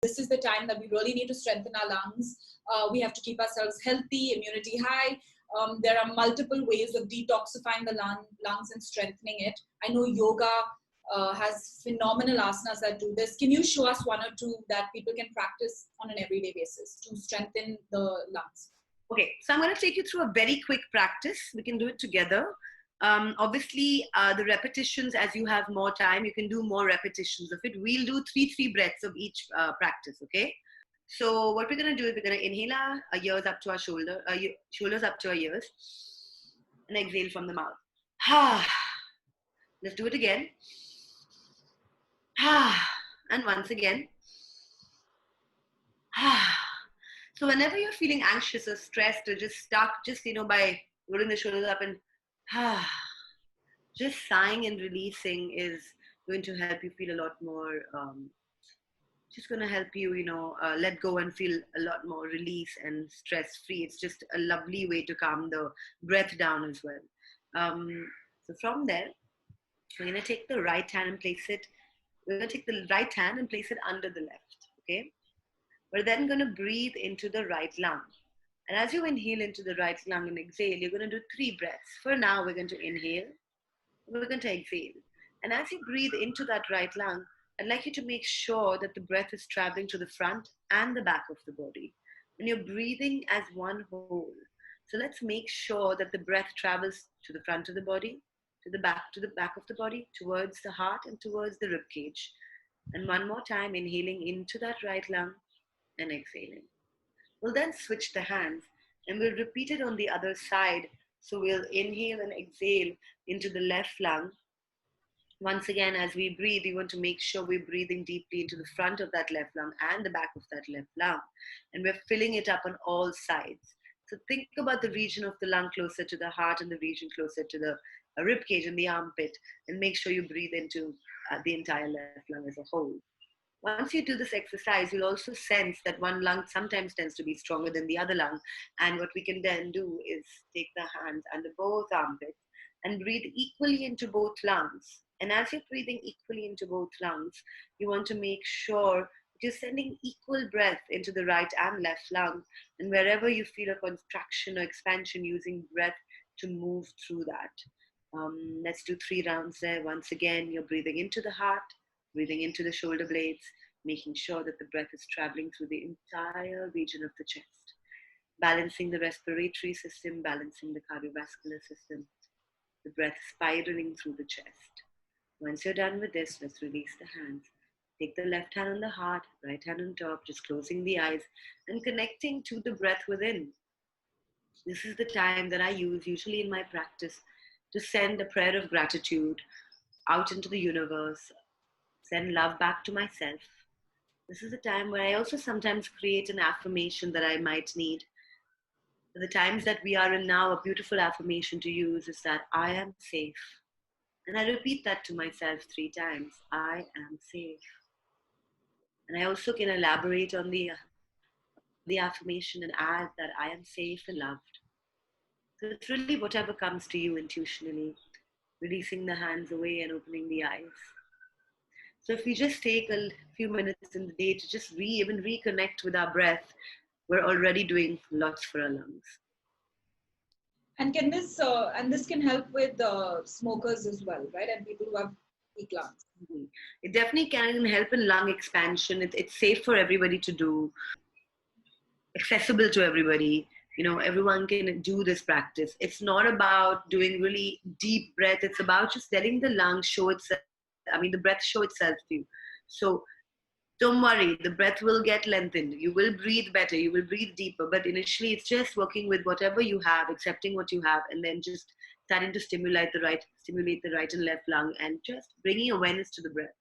this is the time that we really need to strengthen our lungs. We have to keep ourselves healthy, immunity high. There are multiple ways of detoxifying the lungs and strengthening it. I know yoga has phenomenal asanas that do this. Can you show us one or two that people can practice on an everyday basis to strengthen the lungs? Okay, so I'm going to take you through a very quick practice. We can do it together. Obviously, the repetitions, as you have more time, you can do more repetitions of it. We'll do three breaths of each practice, okay? So what we're going to do is we're going to inhale our ears up to our shoulders up to our ears, and exhale from the mouth. Let's do it again. And once again. So whenever you're feeling anxious or stressed or just stuck, just, by rolling the shoulders up and just sighing and releasing is going to help you feel a lot more, just going to help you, let go and feel a lot more release and stress-free. It's just a lovely way to calm the breath down as well. So from there, we're going to take the right hand and place it, under the left, okay? We're then going to breathe into the right lung. And as you inhale into the right lung and exhale, you're going to do 3 breaths. For now, we're going to inhale, we're going to exhale. And as you breathe into that right lung, I'd like you to make sure that the breath is traveling to the front and the back of the body. And you're breathing as one whole. So let's make sure that the breath travels to the front of the body, to the back of the body, towards the heart and towards the rib cage. And one more time, inhaling into that right lung and exhaling. We'll then switch the hands and we'll repeat it on the other side. So we'll inhale and exhale into the left lung. Once again, as we breathe, we want to make sure we're breathing deeply into the front of that left lung and the back of that left lung. And we're filling it up on all sides. So think about the region of the lung closer to the heart and the region closer to the rib cage and the armpit, and make sure you breathe into the entire left lung as a whole. Once you do this exercise, you'll also sense that one lung sometimes tends to be stronger than the other lung. And what we can then do is take the hands under both armpits and breathe equally into both lungs. And as you're breathing equally into both lungs, you want to make sure that you're sending equal breath into the right and left lung. And wherever you feel a contraction or expansion, using breath to move through that. Let's do 3 rounds there. Once again, you're breathing into the heart, breathing into the shoulder blades, making sure that the breath is traveling through the entire region of the chest. Balancing the respiratory system, balancing the cardiovascular system. The breath spiraling through the chest. Once you're done with this, let's release the hands. Take the left hand on the heart, right hand on top, just closing the eyes and connecting to the breath within. This is the time that I use, usually in my practice, to send a prayer of gratitude out into the universe, send love back to myself. This is a time where I also sometimes create an affirmation that I might need. For the times that we are in now, a beautiful affirmation to use is that I am safe. And I repeat that to myself 3 times. I am safe. And I also can elaborate on the affirmation and add that I am safe and loved. So it's really whatever comes to you intuitionally, releasing the hands away and opening the eyes. So if we just take a few minutes in the day to just even reconnect with our breath, we're already doing lots for our lungs. And can this can help with smokers as well, right? And people who have weak lungs. Mm-hmm. It definitely can help in lung expansion. It's safe for everybody to do, accessible to everybody. Everyone can do this practice. It's not about doing really deep breath. It's about just letting the lungs show itself. The breath show itself to you. So don't worry, the breath will get lengthened. You will breathe better. You will breathe deeper. But initially, it's just working with whatever you have, accepting what you have, and then just starting to stimulate the right and left lung, and just bringing awareness to the breath.